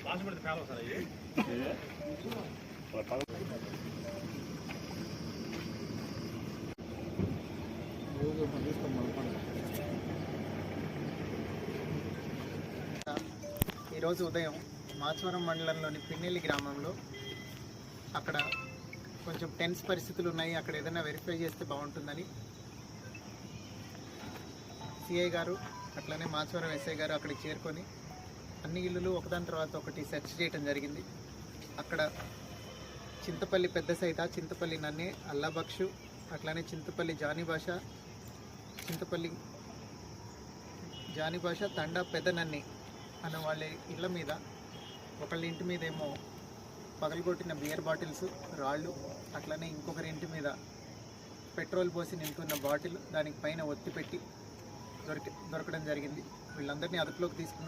ఈరోజు ఉదయం మాచవరం మండలంలోని పిన్నెల్లి గ్రామంలో అక్కడ కొంచెం టెన్స్ పరిస్థితులు ఉన్నాయి, అక్కడ ఏదైనా వెరిఫై చేస్తే బాగుంటుందని సిఐ గారు అట్లనే మాచవరం ఎస్ఐ గారు అక్కడికి చేరుకొని అన్ని ఇల్లులు ఒకదాని తర్వాత ఒకటి సెర్చ్ చేయడం జరిగింది. అక్కడ చింతపల్లి పెద్ద సైత, చింతపల్లి నన్నే, అల్లాబక్షు, అట్లనే చింతపల్లి జానిభాష తండా పెద్ద నన్ని అన్న వాళ్ళ ఇళ్ళ మీద, ఒకళ్ళ ఇంటి మీద ఏమో పగలగొట్టిన బియర్ బాటిల్స్, రాళ్ళు, అట్లనే ఇంకొకరి ఇంటి మీద పెట్రోల్ పోసి నింపుతున్న బాటిల్, దానికి పైన ఒత్తి పెట్టి దొరకడం జరిగింది. వీళ్ళందరినీ అదుపులోకి తీసుకున్న